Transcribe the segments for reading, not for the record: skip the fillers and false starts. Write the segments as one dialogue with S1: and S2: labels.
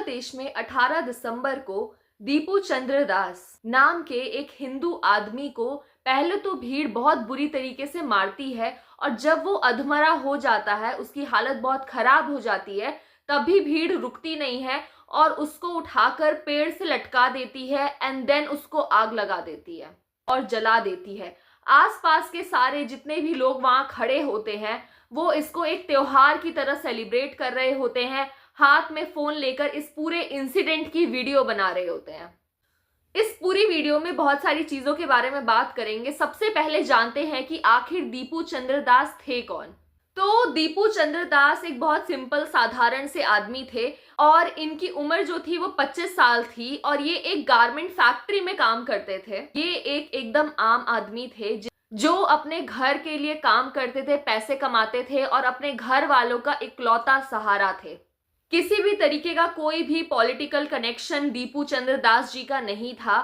S1: बांग्लादेश में 18 दिसंबर को दीपू चंद्र दास नाम के एक हिंदू आदमी को पहले तो भीड़ बहुत बुरी तरीके से मारती है और जब वो अधमरा हो जाता है, उसकी हालत बहुत खराब हो जाती है, तब भी भीड़ रुकती नहीं है और उसको उठाकर पेड़ से लटका देती है एंड देन उसको आग लगा देती है और जला देती है। आसपास के सारे जितने भी लोग वहां खड़े होते हैं वो इसको एक त्योहार की तरह सेलिब्रेट कर रहे होते हैं, हाथ में फोन लेकर इस पूरे इंसिडेंट की वीडियो बना रहे होते हैं। इस पूरी वीडियो में बहुत सारी चीजों के बारे में बात करेंगे। सबसे पहले जानते हैं कि आखिर दीपू चंद्र दास थे कौन। तो दीपू चंद्र दास एक बहुत सिंपल साधारण से आदमी थे और इनकी उम्र जो थी वो 25 साल थी और ये एक गारमेंट फैक्ट्री में काम करते थे। ये एकदम आम आदमी थे जो अपने घर के लिए काम करते थे, पैसे कमाते थे और अपने घर वालों का इकलौता सहारा थे। किसी भी तरीके का कोई भी पॉलिटिकल कनेक्शन दीपू चंद्र दास जी का नहीं था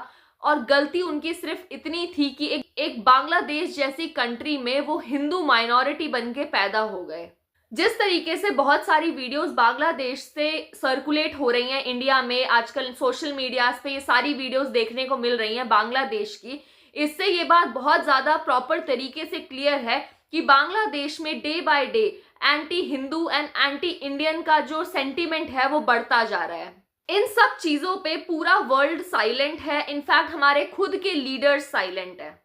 S1: और गलती उनकी सिर्फ इतनी थी कि एक बांग्लादेश जैसी कंट्री में वो हिंदू माइनॉरिटी बन के पैदा हो गए। जिस तरीके से बहुत सारी वीडियोस बांग्लादेश से सर्कुलेट हो रही हैं इंडिया में, आजकल सोशल मीडिया पे ये सारी वीडियोस देखने को मिल रही हैं बांग्लादेश की, इससे ये बात बहुत ज्यादा प्रॉपर तरीके से क्लियर है कि बांग्लादेश में day by day anti Hindu and anti Indian का जो सेंटीमेंट है वो बढ़ता जा रहा है। इन सब चीजों पे पूरा वर्ल्ड साइलेंट है, इनफैक्ट हमारे खुद के लीडर्स साइलेंट है।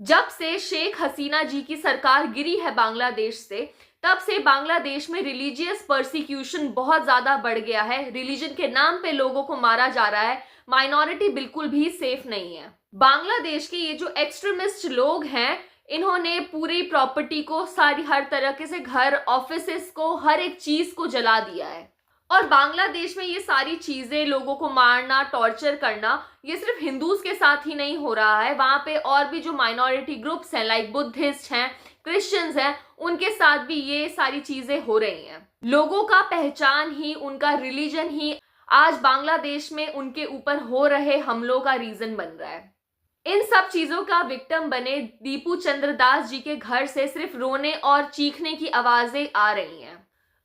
S1: जब से शेख हसीना जी की सरकार गिरी है बांग्लादेश से, तब से बांग्लादेश में रिलीजियस परसिक्यूशन बहुत ज्यादा बढ़ गया है। रिलीजन के नाम पे लोगों को मारा जा रहा है, माइनॉरिटी बिल्कुल भी सेफ नहीं है। बांग्लादेश के ये जो एक्सट्रीमिस्ट लोग हैं, इन्होंने पूरी प्रॉपर्टी को, सारी हर तरह से घर, ऑफिसेस को, हर एक चीज को जला दिया है। और बांग्लादेश में ये सारी चीजें, लोगों को मारना, टॉर्चर करना, ये सिर्फ हिंदूज के साथ ही नहीं हो रहा है। वहां पे और भी जो माइनॉरिटी ग्रुप्स हैं, लाइक बुद्धिस्ट हैं, क्रिश्चियंस हैं, उनके साथ भी ये सारी चीजें हो रही हैं। लोगों का पहचान ही, उनका रिलीजन ही आज बांग्लादेश में उनके ऊपर हो रहे हमलों का रीजन बन रहा है। इन सब चीजों का विक्टिम बने दीपू चंद्र दास जी के घर से सिर्फ रोने और चीखने की आवाजें आ रही हैं।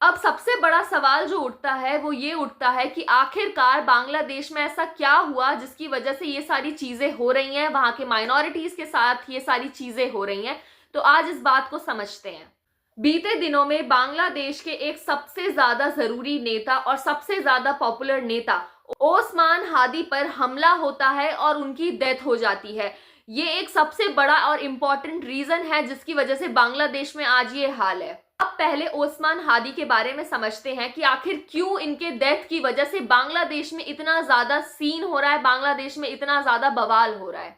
S1: अब सबसे बड़ा सवाल जो उठता है वो ये उठता है कि आखिरकार बांग्लादेश में ऐसा क्या हुआ जिसकी वजह से ये सारी चीजें हो रही हैं, वहां के माइनॉरिटीज के साथ ये सारी चीजें हो रही हैं। तो आज इस बात को समझते हैं। बीते दिनों में बांग्लादेश के एक सबसे ज्यादा जरूरी नेता और सबसे ज्यादा पॉपुलर नेता ओस्मान हादी पर हमला होता है और उनकी डेथ हो जाती है। ये एक सबसे बड़ा और इम्पोर्टेंट रीजन है जिसकी वजह से बांग्लादेश में आज ये हाल है। अब पहले ओस्मान हादी के बारे में समझते हैं कि आखिर क्यों इनके डेथ की वजह से बांग्लादेश में इतना ज्यादा सीन हो रहा है, बांग्लादेश में इतना ज्यादा बवाल हो रहा है।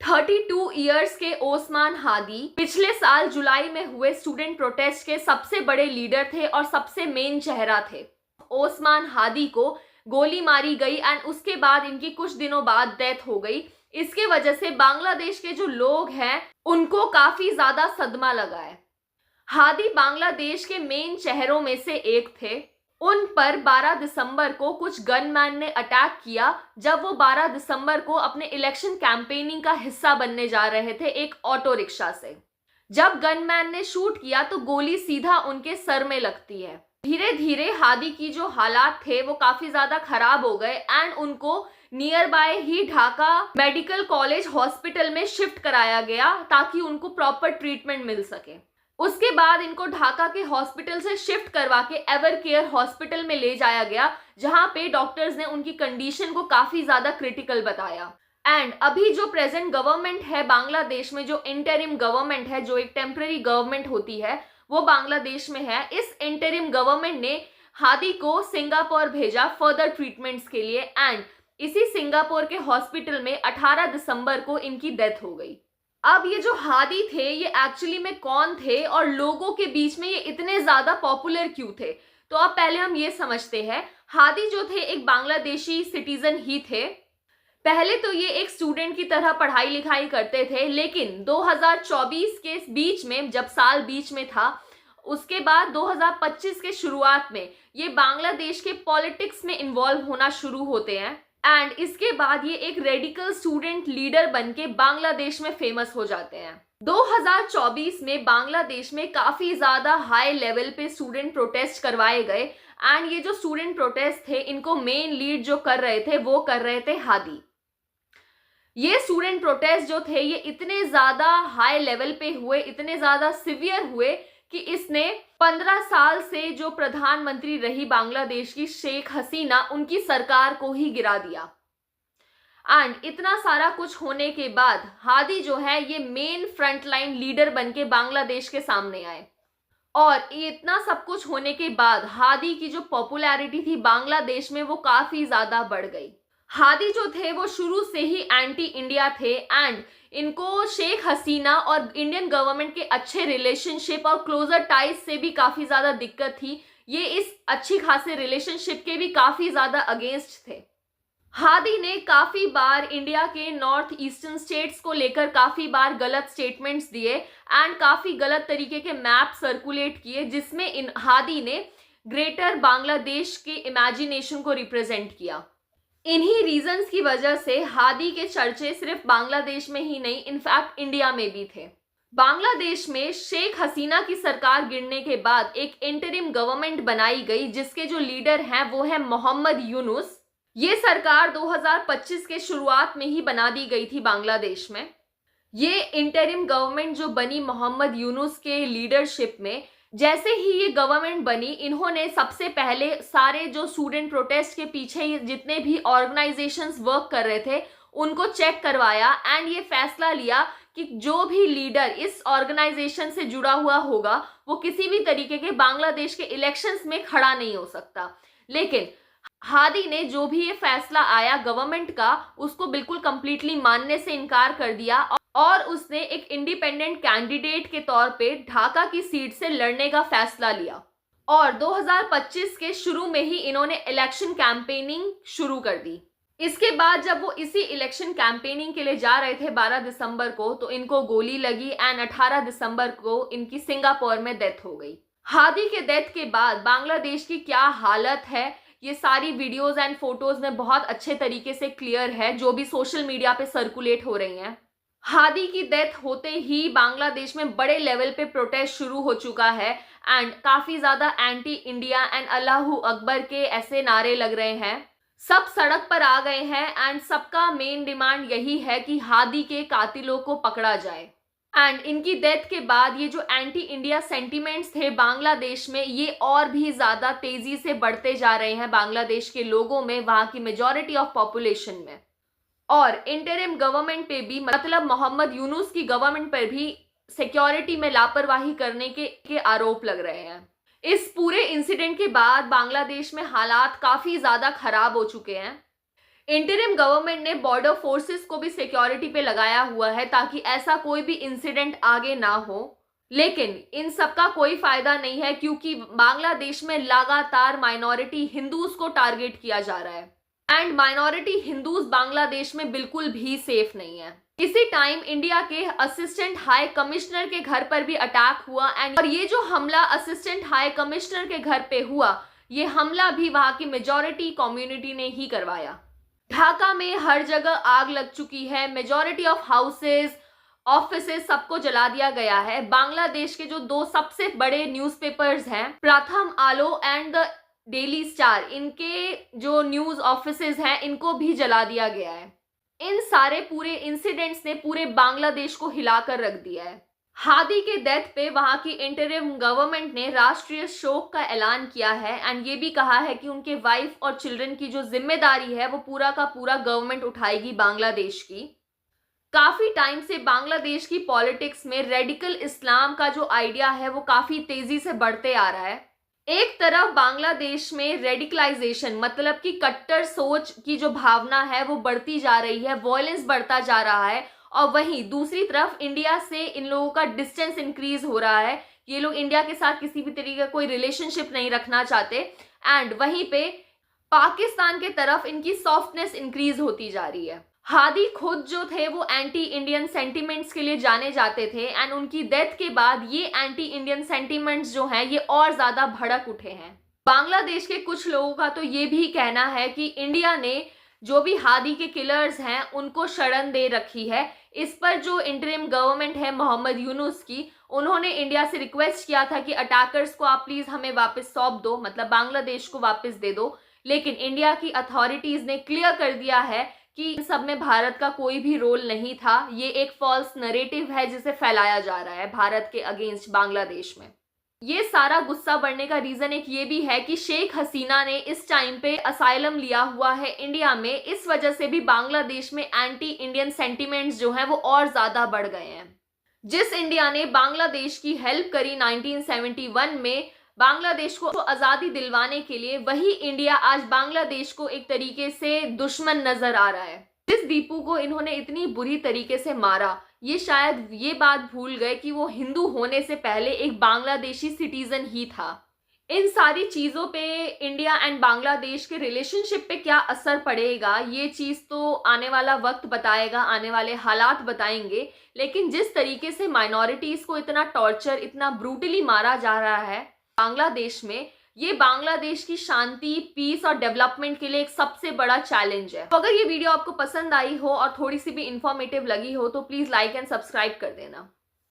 S1: 32 इयर्स के ओस्मान हादी पिछले साल जुलाई में हुए स्टूडेंट प्रोटेस्ट के सबसे बड़े लीडर थे और सबसे मेन चेहरा थे। ओस्मान हादी को गोली मारी गई एंड उसके बाद इनकी कुछ दिनों बाद डेथ हो गई। इसके वजह से बांग्लादेश के जो लोग हैं उनको काफी ज्यादा सदमा लगा है। हादी बांग्लादेश के मेन चेहरों में से एक थे। उन पर 12 दिसंबर को कुछ गनमैन ने अटैक किया जब वो 12 दिसंबर को अपने इलेक्शन कैंपेनिंग का हिस्सा बनने जा रहे थे एक ऑटो रिक्शा से। जब गनमैन ने शूट किया तो गोली सीधा उनके सर में लगती है। धीरे धीरे हादी की जो हालात थे वो काफी ज्यादा खराब हो गए एंड उनको near by he Dhaka medical college hospital में शिफ्ट कराया गया ताकि उनको प्रॉपर ट्रीटमेंट मिल सके। उसके बाद इनको ढाका के हॉस्पिटल से शिफ्ट करवा के एवर केयर हॉस्पिटल में ले जाया गया, जहां पे डॉक्टर्स ने उनकी कंडीशन को काफी ज्यादा क्रिटिकल बताया। एंड अभी जो प्रेजेंट गवर्नमेंट है बांग्लादेश में, जो इंटरिम गवर्नमेंट है, जो एक टेम्पररी गवर्नमेंट होती है, वो बांग्लादेश में है। इस इंटरिम गवर्नमेंट ने हादी को सिंगापुर भेजा फर्दर ट्रीटमेंट्स के लिए एंड इसी सिंगापुर के हॉस्पिटल में 18 दिसंबर को इनकी डेथ हो गई। अब ये जो हादी थे ये एक्चुअली में कौन थे और लोगों के बीच में ये इतने ज्यादा पॉपुलर क्यों थे, तो अब पहले हम ये समझते हैं। हादी जो थे एक बांग्लादेशी सिटीजन ही थे। पहले तो ये एक स्टूडेंट की तरह पढ़ाई लिखाई करते थे, लेकिन 2024 के बीच में, जब साल बीच में था, उसके बाद 2025 के शुरुआत में ये बांग्लादेश के पॉलिटिक्स में इन्वॉल्व होना शुरू होते हैं। एंड इसके बाद ये एक रेडिकल स्टूडेंट लीडर बनके बांग्लादेश में फेमस हो जाते हैं। 2024 में बांग्लादेश में काफी ज्यादा हाई लेवल पे स्टूडेंट प्रोटेस्ट करवाए गए एंड ये जो स्टूडेंट प्रोटेस्ट थे इनको मेन लीड जो कर रहे थे वो कर रहे थे हादी। ये स्टूडेंट प्रोटेस्ट जो थे ये इतने ज्यादा हाई लेवल पे हुए, इतने ज्यादा सिवियर हुए कि इसने 15 साल से जो प्रधानमंत्री रही बांग्लादेश की शेख हसीना, उनकी सरकार को ही गिरा दिया। एंड इतना सारा कुछ होने के बाद हादी जो है ये मेन फ्रंटलाइन लीडर बनके बांग्लादेश के सामने आए। और ये इतना सब कुछ होने के बाद हादी की जो पॉपुलैरिटी थी बांग्लादेश में वो काफी ज्यादा बढ़ गई। हादी जो थे वो शुरू से ही एंटी इंडिया थे एंड इनको शेख हसीना और इंडियन गवर्नमेंट के अच्छे रिलेशनशिप और क्लोजर टाइज से भी काफी ज्यादा दिक्कत थी। ये इस अच्छी खासे रिलेशनशिप के भी काफी ज्यादा अगेंस्ट थे। हादी ने काफी बार इंडिया के नॉर्थ ईस्टर्न स्टेट्स को लेकर काफी बार गलत स्टेटमेंट्स दिए एंड काफी गलत तरीके के मैप सर्कुलेट किए जिसमें हादी ने ग्रेटर बांग्लादेश के इमेजिनेशन को रिप्रेजेंट किया। इन्हीं रीजंस की वजह से हादी के चर्चे सिर्फ बांग्लादेश में ही नहीं, इनफैक्ट इंडिया में भी थे। बांग्लादेश में शेख हसीना की सरकार गिरने के बाद एक इंटरिम गवर्नमेंट बनाई गई जिसके जो लीडर हैं वो है मोहम्मद यूनुस। ये सरकार 2025 के शुरुआत में ही बना दी गई थी बांग्लादेश में। ये इंटरिम गवर्नमेंट जो बनी मोहम्मद यूनुस के लीडरशिप में, जैसे ही ये गवर्नमेंट बनी इन्होंने सबसे पहले सारे जो स्टूडेंट प्रोटेस्ट के पीछे जितने भी ऑर्गेनाइजेशंस वर्क कर रहे थे उनको चेक करवाया एंड ये फैसला लिया कि जो भी लीडर इस ऑर्गेनाइजेशन से जुड़ा हुआ होगा वो किसी भी तरीके के बांग्लादेश के इलेक्शंस में खड़ा नहीं हो सकता। लेकिन हादी ने जो भी ये फैसला आया गवर्नमेंट का उसको बिल्कुल कंप्लीटली मानने से इनकार कर दिया और उसने एक इंडिपेंडेंट कैंडिडेट के तौर पे ढाका की सीट से लड़ने का फैसला लिया। और 2025 के शुरू में ही इन्होंने इलेक्शन कैंपेनिंग शुरू कर दी। इसके बाद जब वो इसी इलेक्शन कैंपेनिंग के लिए जा रहे थे 12 दिसंबर को तो इनको गोली लगी एंड 18 दिसंबर को इनकी सिंगापुर में डेथ हो गई। हादी के डेथ के बाद बांग्लादेश की क्या हालत है ये सारी वीडियोस एंड फोटोज में बहुत अच्छे तरीके से क्लियर है जो भी सोशल मीडिया पे सर्कुलेट हो रही हैं। हादी की डेथ होते ही बांग्लादेश में बड़े लेवल पे प्रोटेस्ट शुरू हो चुका है एंड काफी ज्यादा anti India and Allahu Akbar के ऐसे नारे लग रहे हैं। सब सड़क पर आ गए हैं एंड सबका मेन डिमांड यही है कि हादी के कातिलों को पकड़ा जाए। एंड इनकी डेथ के बाद ये जो एंटी इंडिया सेंटिमेंट्स थे बांग्लादेश में ये और भी ज्यादा तेजी से बढ़ते जा रहे हैं बांग्लादेश के लोगों में, वहां की मेजॉरिटी ऑफ पॉपुलेशन में। और इंटरिम गवर्नमेंट पे भी मतलब मोहम्मद यूनुस की गवर्नमेंट पर भी सिक्योरिटी में लापरवाही करने के आरोप लग रहे हैं। इस पूरे इंसिडेंट के बाद बांग्लादेश में हालात काफी ज्यादा खराब हो चुके हैं। इंटरिम गवर्नमेंट ने बॉर्डर फोर्सेस को भी सिक्योरिटी पे लगाया हुआ है ताकि ऐसा कोई भी इंसिडेंट आगे ना हो। लेकिन इन सब का कोई फायदा नहीं है क्योंकि बांग्लादेश में लगातार माइनॉरिटी हिंदूज को टारगेट किया जा रहा है एंड माइनॉरिटी हिंदूज बांग्लादेश में बिल्कुल भी सेफ नहीं है। इसी टाइम इंडिया के असिस्टेंट हाई कमिश्नर के घर पर भी अटैक हुआ एंड और ये जो हमला असिस्टेंट हाई कमिश्नर के घर पे हुआ ये हमला भी वहां की मेजॉरिटी कम्युनिटी ने ही करवाया। ढाका में हर जगह आग लग चुकी है, मेजॉरिटी ऑफ हाउसेस ऑफिसेस सबको जला दिया गया है। बांग्लादेश के जो दो सबसे बड़े न्यूज़पेपर्स हैं प्रथम आलो एंड द डेली स्टार, इनके जो न्यूज ऑफिसेस हैं इनको भी जला दिया गया है। इन सारे पूरे इंसिडेंट्स ने पूरे बांग्लादेश को हिलाकर रख दिया है। हादी के डेथ पे वहां की इंटरिम गवर्नमेंट ने राष्ट्रीय शोक का ऐलान किया है एंड ये भी कहा है कि उनके वाइफ और चिल्ड्रन की जो जिम्मेदारी है वो पूरा का पूरा गवर्नमेंट उठाएगी बांग्लादेश की। काफी टाइम से बांग्लादेश की पॉलिटिक्स में रेडिकल इस्लाम का जो आइडिया है वो काफी तेजी से बढ़ते आ रहा है। एक तरफ बांग्लादेश में रेडिकलाइजेशन मतलब कि कट्टर सोच की जो भावना है वो बढ़ती जा रही है, वॉयलेंस बढ़ता जा रहा है, और वहीं दूसरी तरफ इंडिया से इन लोगों का डिस्टेंस इंक्रीज हो रहा है। ये लोग इंडिया के साथ किसी भी तरीके का कोई रिलेशनशिप नहीं रखना चाहते एंड वहीं पे पाकिस्तान के तरफ इनकी सॉफ्टनेस इंक्रीज होती जा रही है। हादी खुद जो थे वो एंटी इंडियन सेंटिमेंट्स के लिए जाने जाते थे एंड उनकी डेथ के बाद ये एंटी इंडियन सेंटिमेंट्स जो हैं ये और ज्यादा भड़क उठे हैं। बांग्लादेश के कुछ लोगों का तो ये भी कहना है कि इंडिया ने जो भी हादी के किलर्स हैं उनको शरण दे रखी है। इस पर जो इंटरिम गवर्नमेंट है मोहम्मद यूनुस की, उन्होंने इंडिया से रिक्वेस्ट किया था कि अटैकर्स को आप प्लीज हमें वापस सौंप दो, मतलब बांग्लादेश को वापस दे दो। लेकिन इंडिया की अथॉरिटीज ने क्लियर कर दिया है कि इन सब में भारत का कोई भी रोल नहीं था। ये एक फॉल्स नरेटिव है जिसे फैलाया जा रहा है भारत के अगेंस्ट बांग्लादेश में। ये सारा गुस्सा बढ़ने का रीजन एक ये भी है कि शेख हसीना ने इस टाइम पे असाइलम लिया हुआ है इंडिया में। इस वजह से भी बांग्लादेश में एंटी इंडियन सेंटिमेंट्स जो हैं वो और ज्यादा बढ़ गए हैं। जिस इंडिया ने बांग्लादेश की हेल्प करी 1971 में बांग्लादेश को आजादी दिलवाने के लिए, वही इंडिया आज बांग्लादेश को एक तरीके से दुश्मन नजर आ रहा है। जिस दीपू को इन्होंने इतनी बुरी तरीके से मारा, ये शायद ये बात भूल गए कि वो हिंदू होने से पहले एक बांग्लादेशी सिटीजन ही था। इन सारी चीजों पे इंडिया एंड बांग्लादेश के रिलेशनशिप पे क्या असर पड़ेगा, ये चीज तो आने वाला वक्त बताएगा, आने वाले हालात बताएंगे। लेकिन जिस तरीके से माइनॉरिटीज को इतना टॉर्चर, इतना ब्रूटली मारा जा रहा है बांग्लादेश में, ये बांग्लादेश की शांति, पीस और डेवलपमेंट के लिए एक सबसे बड़ा चैलेंज है। तो अगर ये वीडियो आपको पसंद आई हो और थोड़ी सी भी इंफॉर्मेटिव लगी हो तो प्लीज लाइक एंड सब्सक्राइब कर देना।